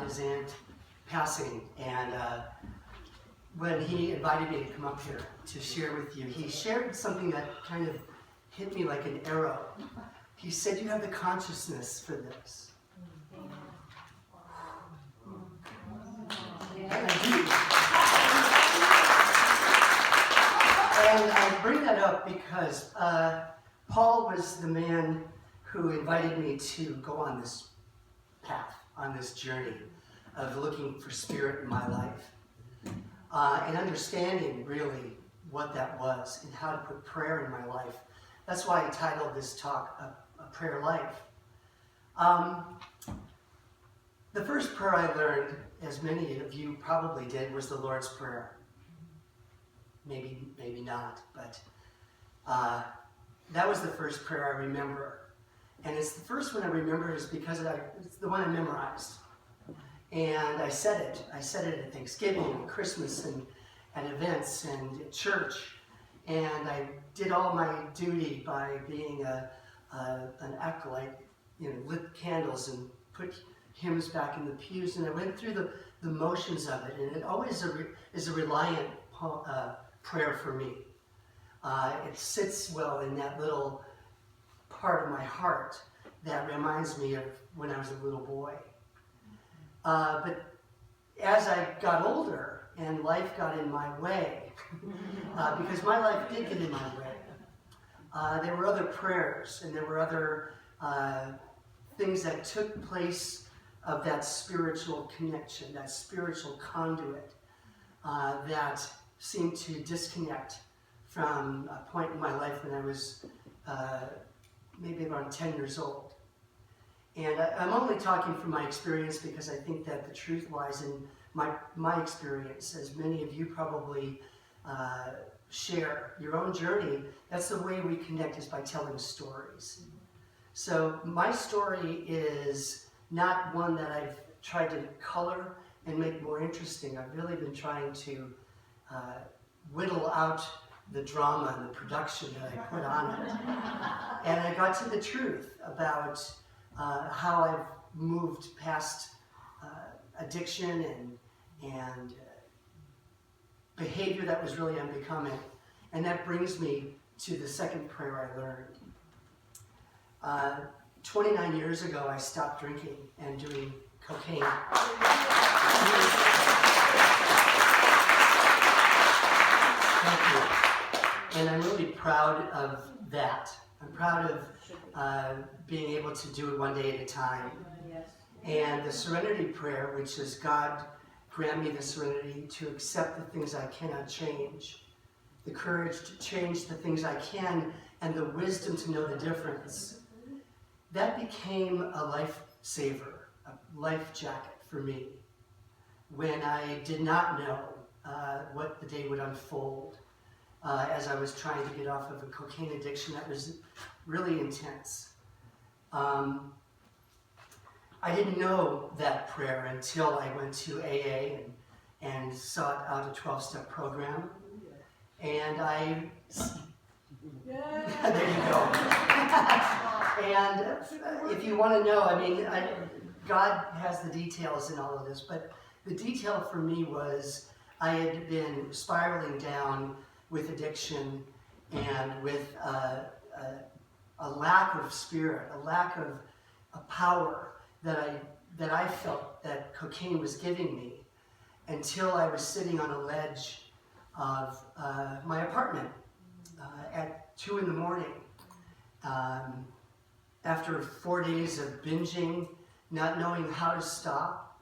his aunt passing, and when he invited me to come up here to share with you, he shared something that kind of hit me like an arrow. He said, "You have the consciousness for this." And I do. And I bring that up because Paul was the man who invited me to go on this path, on this journey of looking for spirit in my life. And understanding really what that was and how to put prayer in my life. That's why I titled this talk, A Prayer Life. The first prayer I learned, as many of you probably did, was the Lord's Prayer. Maybe not, but that was the first prayer I remember. And it's the first one I remember is because it's the one I memorized. And I said it. I said it at Thanksgiving and Christmas and at events and at church. And I did all my duty by being an acolyte, lit candles and put hymns back in the pews. And I went through the motions of it. And it always is a reliant prayer for me. It sits well in that little part of my heart that reminds me of when I was a little boy. But as I got older and life got in my way, because my life did get in my way, there were other prayers and there were other things that took place of that spiritual connection, that spiritual conduit that seemed to disconnect from a point in my life when I was maybe around 10 years old. And I'm only talking from my experience because I think that the truth lies in my experience, as many of you probably share your own journey. That's the way we connect, is by telling stories. So my story is not one that I've tried to color and make more interesting. I've really been trying to whittle out the drama and the production that I put on it. And I got to the truth about how I've moved past addiction and behavior that was really unbecoming. And that brings me to the second prayer I learned. 29 years ago, I stopped drinking and doing cocaine. Thank you. And I'm really proud of that. I'm proud of being able to do it one day at a time. And the serenity prayer, which is, God, grant me the serenity to accept the things I cannot change, the courage to change the things I can, and the wisdom to know the difference. That became a lifesaver, a life jacket for me when I did not know what the day would unfold as I was trying to get off of a cocaine addiction that was really intense. I didn't know that prayer until I went to AA and sought out a 12-step program. And there you go. And if you want to know, God has the details in all of this, but the detail for me was I had been spiraling down with addiction and with a lack of spirit, a lack of a power that I felt that cocaine was giving me, until I was sitting on a ledge of my apartment at 2 in the morning. After 4 days of binging, not knowing how to stop.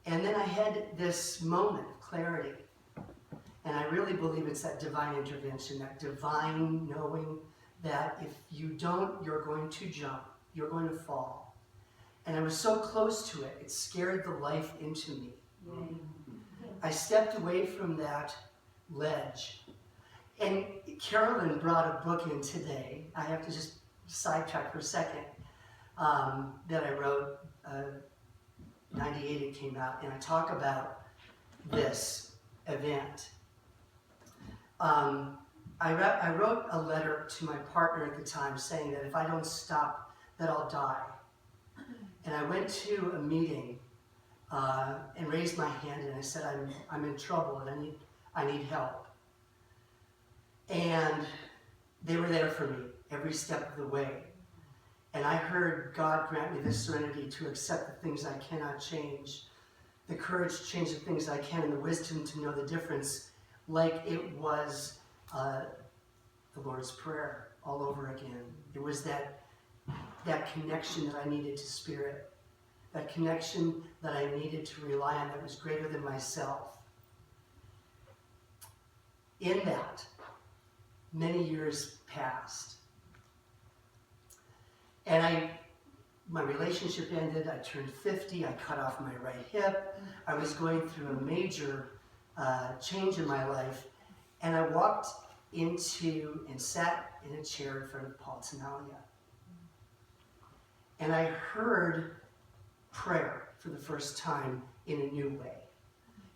And then I had this moment of clarity. And I really believe it's that divine intervention, that divine knowing that if you don't, you're going to jump, you're going to fall. And I was so close to it, it scared the life into me. I stepped away from that ledge. And Carolyn brought a book in today. I have to just sidetrack for a second. That I wrote, 98 it came out, and I talk about this event. I wrote a letter to my partner at the time saying that if I don't stop, that I'll die. And I went to a meeting and raised my hand and I said, I'm in trouble and I need help. And they were there for me every step of the way. And I heard God grant me the serenity to accept the things I cannot change, the courage to change the things I can, and the wisdom to know the difference, like it was the Lord's Prayer all over again. It was that connection that I needed to Spirit, that connection that I needed to rely on that was greater than myself. In that, many years passed. And my relationship ended, I turned 50, I cut off my right hip, I was going through a major change in my life, and I walked into and sat in a chair in front of Paul Tanalia. And I heard prayer for the first time in a new way,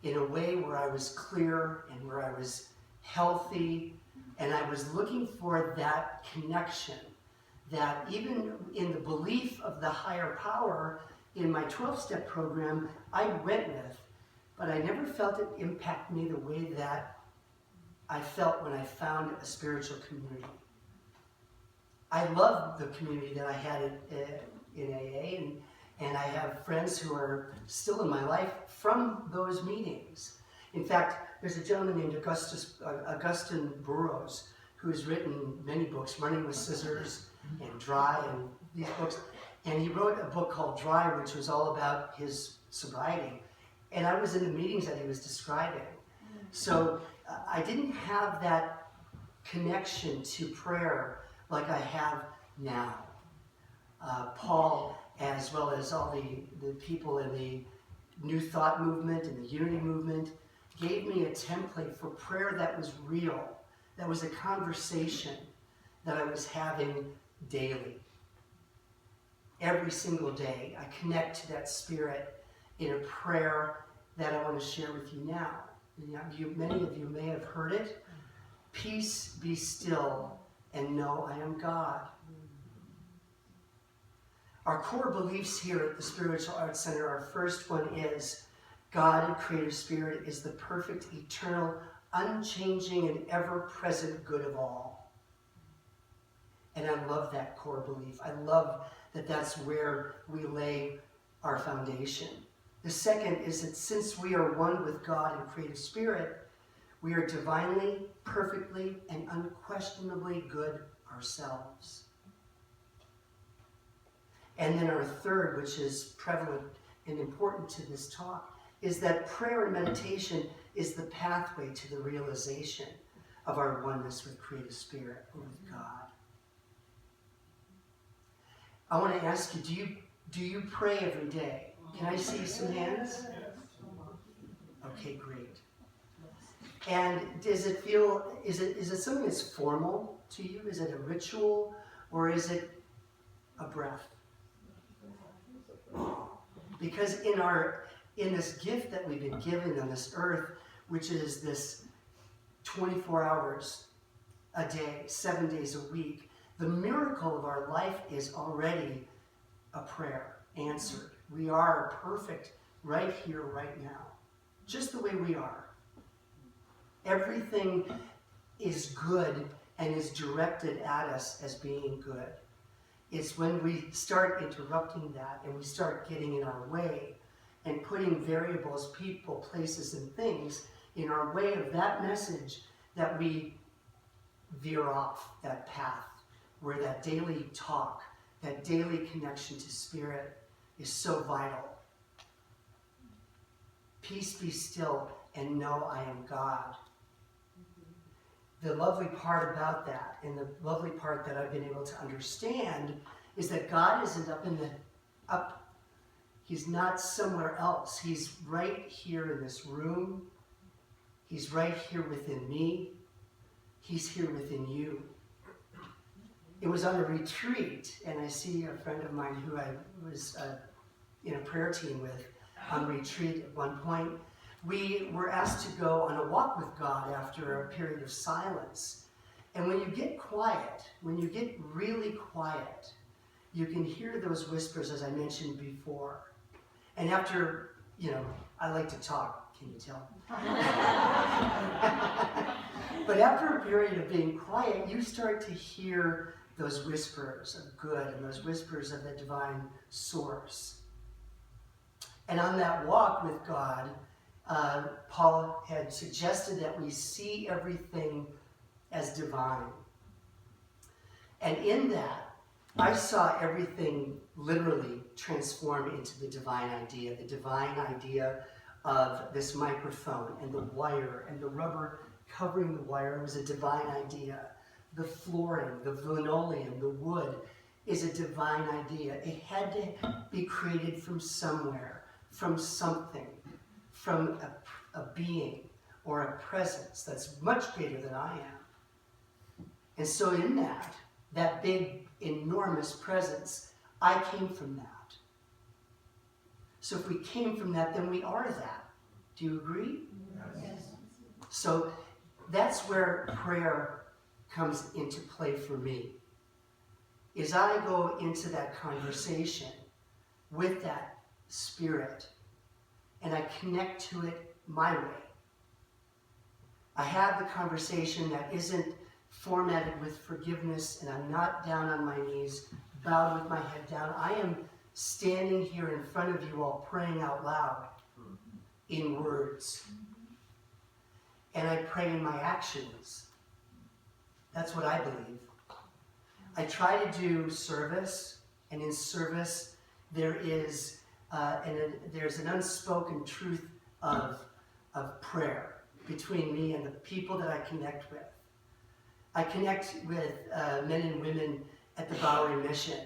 in a way where I was clear and where I was healthy, and I was looking for that connection that even in the belief of the higher power in my 12-step program, I went with, but I never felt it impact me the way that I felt when I found a spiritual community. I love the community that I had in AA, and I have friends who are still in my life from those meetings. In fact, there's a gentleman named Augustine Burroughs who has written many books, Running with Scissors and Dry, and these books. And he wrote a book called Dry, which was all about his sobriety. And I was in the meetings that he was describing. So I didn't have that connection to prayer like I have now. Paul, as well as all the people in the New Thought movement and the Unity movement, gave me a template for prayer that was real, that was a conversation that I was having daily. Every single day, I connect to that Spirit in a prayer that I want to share with you now. Many of you may have heard it. Peace, be still, and know I am God. Our core beliefs here at the Spiritual Arts Center, our first one is God and Creative Spirit is the perfect, eternal, unchanging, and ever-present good of all. And I love that core belief. I love that that's where we lay our foundation. The second is that since we are one with God and Creative Spirit, we are divinely, perfectly, and unquestionably good ourselves. And then our third, which is prevalent and important to this talk, is that prayer and meditation is the pathway to the realization of our oneness with Creative Spirit, or with God. I want to ask you, do you pray every day? Can I see some hands? Okay, great. And does it feel, is it something that's formal to you? Is it a ritual, or is it a breath? Because in this gift that we've been given on this earth, which is this 24 hours a day, 7 days a week, the miracle of our life is already a prayer answered. We are perfect right here, right now, just the way we are. Everything is good and is directed at us as being good. It's when we start interrupting that and we start getting in our way and putting variables, people, places, and things in our way of that message that we veer off that path, where that daily talk, that daily connection to Spirit is so vital. Peace, be still, and know I am God. The lovely part about that, and the lovely part that I've been able to understand, is that God isn't He's not somewhere else. He's right here in this room. He's right here within me. He's here within you. It was on a retreat, and I see a friend of mine who I was in a prayer team with on retreat at one point. We were asked to go on a walk with God after a period of silence. And when you get quiet, when you get really quiet, you can hear those whispers, as I mentioned before. And after I like to talk, can you tell? But after a period of being quiet, you start to hear those whispers of good and those whispers of the divine source. And on that walk with God, Paul had suggested that we see everything as divine. And in that, I saw everything literally transform into the divine idea of this microphone and the wire and the rubber covering the wire was a divine idea. The flooring, the linoleum, the wood is a divine idea. It had to be created from somewhere, from something, from a being or a presence that's much greater than I am. And so in that big, enormous presence, I came from that. So if we came from that, then we are that. Do you agree? Yes. So that's where prayer comes into play for me. Is I go into that conversation with that spirit and I connect to it my way. I have the conversation that isn't formatted with forgiveness and I'm not down on my knees, bowed with my head down. I am standing here in front of you all praying out loud in words. And I pray in my actions. That's what I believe. I try to do service, and in service there is there's an unspoken truth of prayer between me and the people that I connect with. I connect with men and women at the Bowery Mission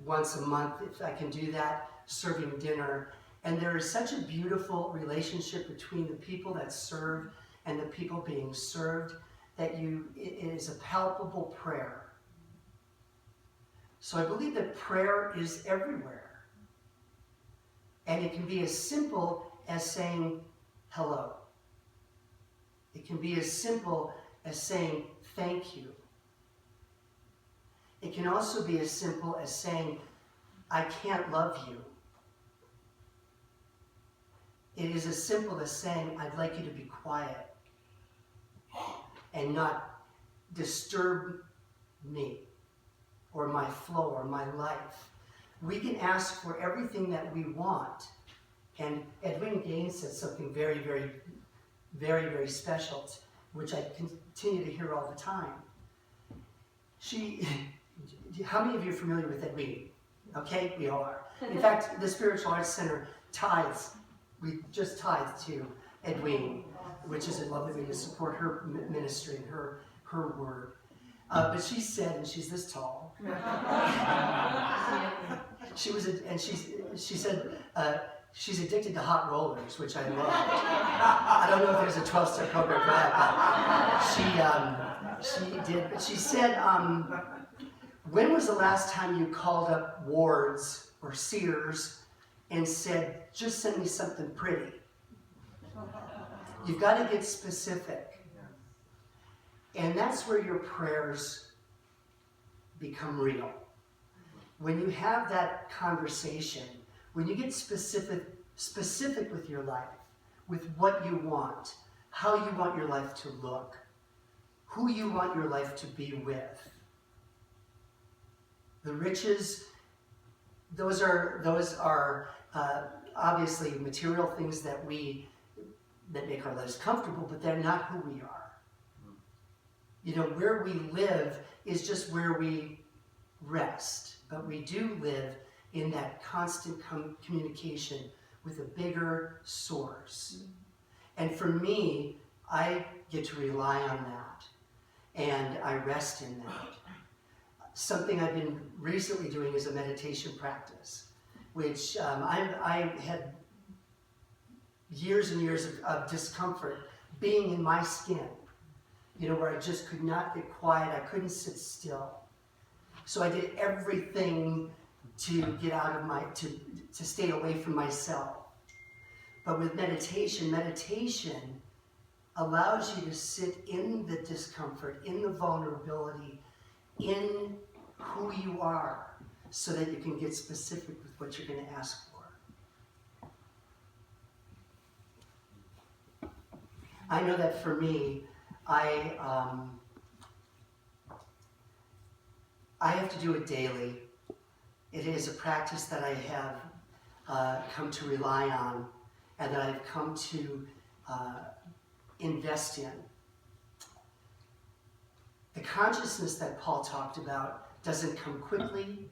once a month, if I can do that, serving dinner. And there is such a beautiful relationship between the people that serve and the people being served that it is a palpable prayer. So I believe that prayer is everywhere. And it can be as simple as saying hello. It can be as simple as saying thank you. It can also be as simple as saying, I can't love you. It is as simple as saying, I'd like you to be quiet and not disturb me or my flow or my life. We can ask for everything that we want. And Edwina Gaines said something very, very, very, very special, which I continue to hear all the time. How many of you are familiar with Edwina? Okay, we are. In fact, the Spiritual Arts Center tithes. We just tithed to Edwina, which is a lovely way to support her ministry and her word. But she said, and she's this tall. She said she's addicted to hot rollers, which I love. I don't know if there's a 12-step program for that, but she did. But she said, when was the last time you called up Wards or Sears and said, just send me something pretty? You've got to get specific. And that's where your prayers become real. When you have that conversation, when you get specific with your life, with what you want, how you want your life to look, who you want your life to be with. The riches, those are obviously material things that make our lives comfortable, but they're not who we are. Where we live is just where we rest, but we do live in that constant communication with a bigger source. And for me, I get to rely on that, and I rest in that. Something I've been recently doing is a meditation practice, which I had years and years of discomfort being in my skin, where I just could not get quiet, I couldn't sit still. So I did everything to get out of to stay away from myself. But with meditation allows you to sit in the discomfort, in the vulnerability, in who you are, so that you can get specific with what you're going to ask for. I know that for me, I have to do it daily. It is a practice that I have come to rely on and that I've come to invest in. The consciousness that Paul talked about doesn't come quickly.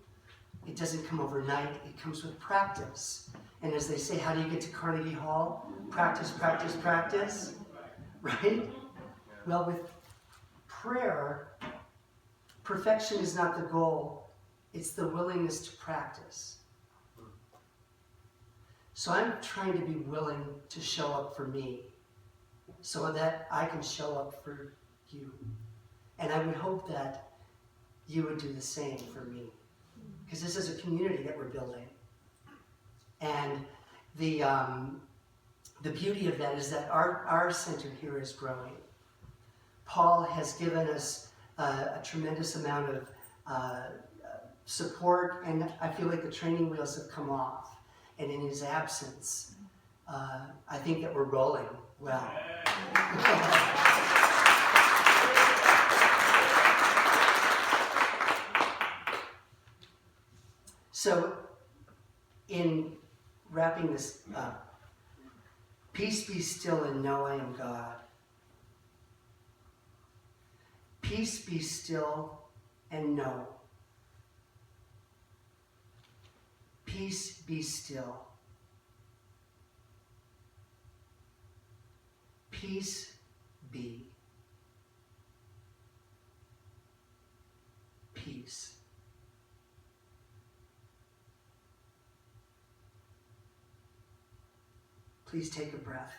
It doesn't come overnight. It comes with practice. And as they say, how do you get to Carnegie Hall? Practice, practice, practice. Right? Well, with prayer, perfection is not the goal. It's the willingness to practice. So I'm trying to be willing to show up for me so that I can show up for you. And I would hope that you would do the same for me. Because this is a community that we're building. And the beauty of that is that our center here is growing. Paul has given us a tremendous amount of support, and I feel like the training wheels have come off. And in his absence, I think that we're rolling well. So, in wrapping this up, peace be still and know I am God. Peace be still and know. Peace be still. Peace be. Peace. Please take a breath.